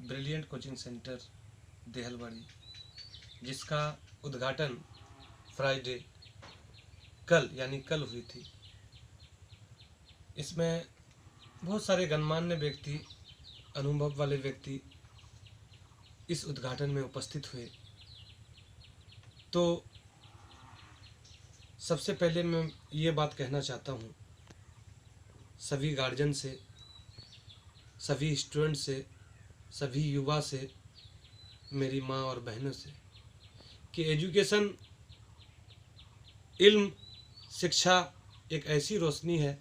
Brilliant coaching centre देहलवाड़ी, जिसका उद्घाटन Friday कल यानी कल हुई थी। इसमें बहुत सारे गणमान्य व्यक्ति, अनुभव वाले व्यक्ति इस उद्घाटन में उपस्थित हुए। तो सबसे पहले मैं ये बात कहना चाहता हूँ सभी गार्जियन से, सभी स्टूडेंट से, सभी युवा से, मेरी माँ और बहनों से कि एजुकेशन, इल्म, शिक्षा एक ऐसी रोशनी है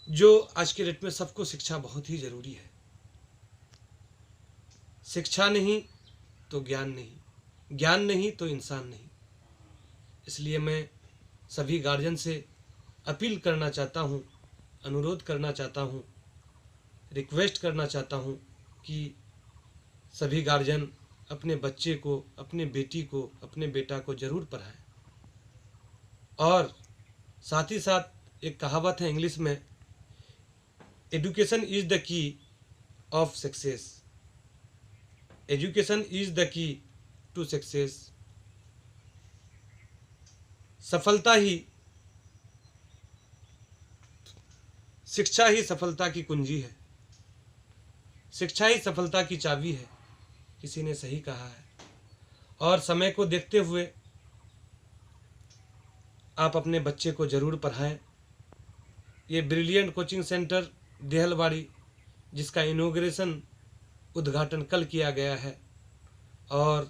जो आज के डेट में सबको शिक्षा बहुत ही ज़रूरी है। शिक्षा नहीं तो ज्ञान नहीं, ज्ञान नहीं तो इंसान नहीं। इसलिए मैं सभी गार्जियन से अपील करना चाहता हूँ, अनुरोध करना चाहता हूँ, रिक्वेस्ट करना चाहता हूँ कि सभी गार्जियन अपने बच्चे को, अपने बेटी को, अपने बेटा को ज़रूर पढ़ाएं। और साथ ही साथ एक कहावत है इंग्लिश में, education is the key of success. Education is the key to success. सफलता ही, शिक्षा ही सफलता की कुंजी है, शिक्षा ही सफलता की चाबी है, किसी ने सही कहा है। और समय को देखते हुए आप अपने बच्चे को ज़रूर पढ़ाएं। ये ब्रिलियंट कोचिंग सेंटर देहलवाड़ी, जिसका इनॉग्रेशन, उद्घाटन कल किया गया है। और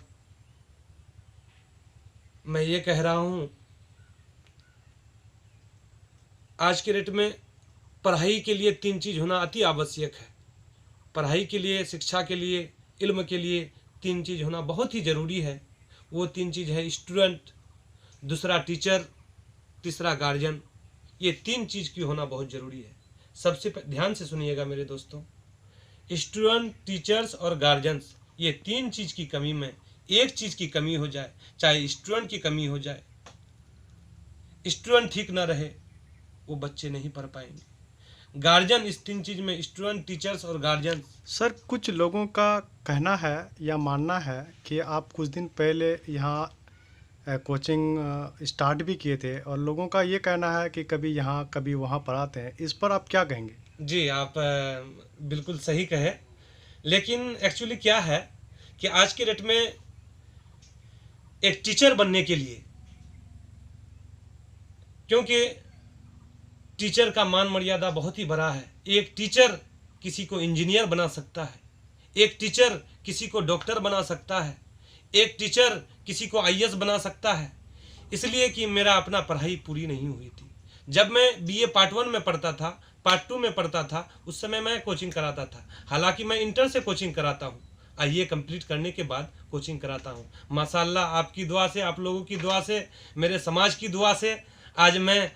मैं ये कह रहा हूँ, आज के डेट में पढ़ाई के लिए 3 चीज़ होना अति आवश्यक है। पढ़ाई के लिए, शिक्षा के लिए, इल्म के लिए 3 चीज़ होना बहुत ही ज़रूरी है। वो 3 चीज़ है स्टूडेंट, दूसरा टीचर, तीसरा गार्जियन। ये 3 चीज़ की होना बहुत ज़रूरी है। सबसे ध्यान से सुनिएगा मेरे दोस्तों, स्टूडेंट, टीचर्स और गार्जियंस, ये 3 चीज़ की कमी में एक चीज़ की कमी हो जाए, चाहे स्टूडेंट की कमी हो जाए, स्टूडेंट ठीक ना रहे, वो बच्चे नहीं पढ़ पाएंगे। गार्जियन इस 3 चीज़ में, स्टूडेंट, टीचर्स और गार्जियन। सर, कुछ लोगों का कहना है या मानना है कि आप कुछ दिन पहले यहाँ कोचिंग स्टार्ट भी किए थे और लोगों का ये कहना है कि कभी यहाँ कभी वहाँ पढ़ाते हैं। इस पर आप क्या कहेंगे? जी, आप बिल्कुल सही कहे। लेकिन एक्चुअली क्या है कि आज के डेट में एक टीचर बनने के लिए, क्योंकि टीचर का मान मर्यादा बहुत ही बड़ा है। एक टीचर किसी को इंजीनियर बना सकता है, एक टीचर किसी को डॉक्टर बना सकता है, एक टीचर किसी को आईएएस बना सकता है। इसलिए कि मेरा अपना पढ़ाई पूरी नहीं हुई थी। जब मैं बीए पार्ट 1 में पढ़ता था, पार्ट 2 में पढ़ता था, उस समय मैं कोचिंग कराता था। हालांकि मैं इंटर से कोचिंग कराता हूँ, आईए कंप्लीट करने के बाद कोचिंग कराता हूँ। माशाल्लाह, आपकी दुआ से, आप लोगों की दुआ से, मेरे समाज की दुआ से आज मैं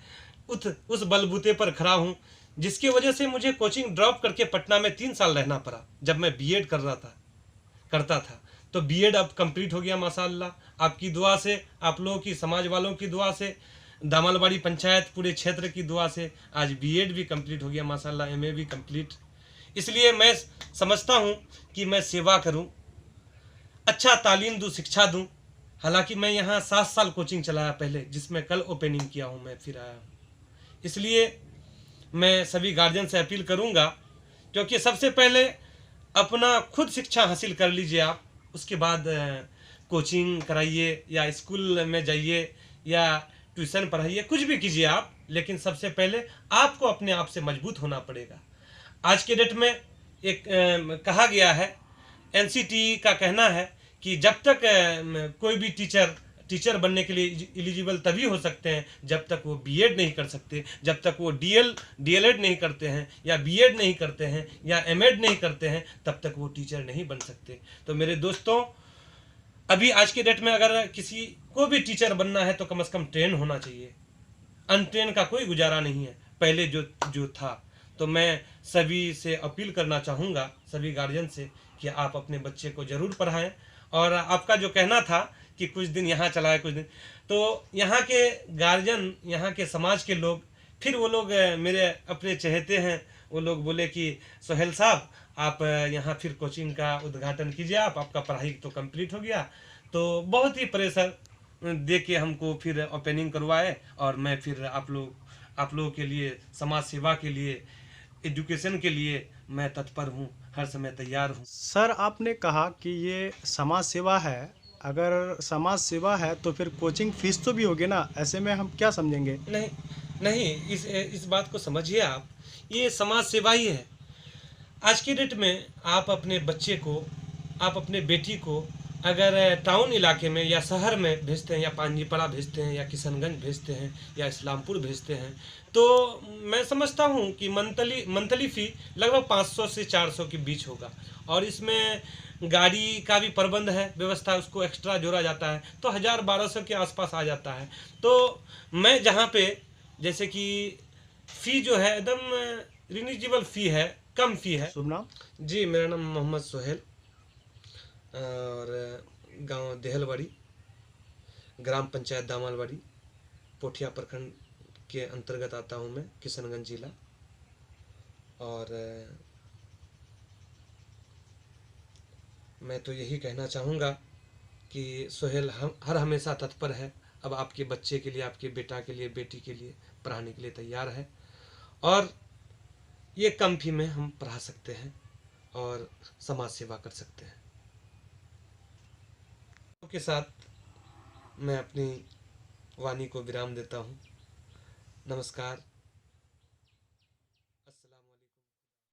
उस बलबूते पर खड़ा हूँ, जिसकी वजह से मुझे कोचिंग ड्रॉप करके पटना में 3 साल रहना पड़ा। जब मैं बीएड करता था तो बीएड अब कंप्लीट हो गया माशाल्लाह। आपकी दुआ से, आप लोगों की, समाज वालों की दुआ से, दामलवाड़ी पंचायत, पूरे क्षेत्र की दुआ से आज बीएड भी कंप्लीट हो गया माशाल्लाह, एमए भी कंप्लीट। इसलिए मैं समझता हूँ कि मैं सेवा करूँ, अच्छा तालीम दूँ, शिक्षा दूँ। हालांकि मैं यहाँ 7 साल कोचिंग चलाया पहले, जिसमें कल ओपनिंग किया हूँ, मैं फिर आया हूँ। इसलिए मैं सभी गार्जियन से अपील करूँगा, क्योंकि सबसे पहले अपना खुद शिक्षा हासिल कर लीजिए आप, उसके बाद कोचिंग कराइए या स्कूल में जाइए या ट्यूशन पढ़ाइए, कुछ भी कीजिए आप। लेकिन सबसे पहले आपको अपने आप से मजबूत होना पड़ेगा। आज के डेट में एक कहा गया है, एनसीटी का कहना है कि जब तक कोई भी टीचर बनने के लिए एलिजिबल तभी हो सकते हैं जब तक वो बीएड नहीं कर सकते, जब तक वो डीएलएड नहीं करते हैं या बीएड नहीं करते हैं या एमएड नहीं करते हैं, तब तक वो टीचर नहीं बन सकते। तो मेरे दोस्तों, अभी आज के डेट में अगर किसी को भी टीचर बनना है तो कम से कम ट्रेन होना चाहिए। अनट्रेन का कोई गुजारा नहीं है पहले जो था। तो मैं सभी से अपील करना चाहूँगा, सभी गार्जियन से, कि आप अपने बच्चे को ज़रूर पढ़ाएं। और आपका जो कहना था कि कुछ दिन यहाँ चलाए, कुछ दिन, तो यहाँ के गार्जियन, यहाँ के समाज के लोग, फिर वो लोग मेरे अपने चहेते हैं, वो लोग बोले कि सोहेल साहब आप यहाँ फिर कोचिंग का उद्घाटन कीजिए, आपका पढ़ाई तो कंप्लीट हो गया। तो बहुत ही प्रेशर दे के हमको फिर ओपनिंग करवाए, और मैं फिर आप लोगों के लिए, समाज सेवा के लिए, एजुकेशन के लिए मैं तत्पर हूँ, हर समय तैयार हूँ। सर, आपने कहा कि ये समाज सेवा है। अगर समाज सेवा है तो फिर कोचिंग फीस तो भी होगी ना, ऐसे में हम क्या समझेंगे? नहीं नहीं, इस बात को समझिए आप, ये समाज सेवा ही है। आज की डेट में आप अपने बच्चे को, आप अपने बेटी को अगर टाउन इलाके में या शहर में भेजते हैं, या पांजीपड़ा भेजते हैं, या किशनगंज भेजते हैं, या इस्लामपुर भेजते हैं, तो मैं समझता हूँ कि मंथली फ़ी लगभग 500 से 400 के बीच होगा। और इसमें गाड़ी का भी प्रबंध है, व्यवस्था, उसको एक्स्ट्रा जोड़ा जाता है, तो 1000-1200 के आसपास आ जाता है। तो मैं जहाँ पे, जैसे कि फ़ी जो है एकदम रिनिजिबल फ़ी है, कम फ़ी है। शुभ नाम? जी, मेरा नाम मोहम्मद सोहेल, और गांव देहलवाड़ी, ग्राम पंचायत दामालवाड़ी, पोठिया प्रखंड के अंतर्गत आता हूं मैं, किशनगंज जिला। और मैं तो यही कहना चाहूँगा कि सोहेल हम हर हमेशा तत्पर है, अब आपके बच्चे के लिए, आपके बेटा के लिए, बेटी के लिए पढ़ाने के लिए तैयार है। और ये कम फी में हम पढ़ा सकते हैं और समाज सेवा कर सकते हैं। के साथ मैं अपनी वाणी को विराम देता हूँ। नमस्कार।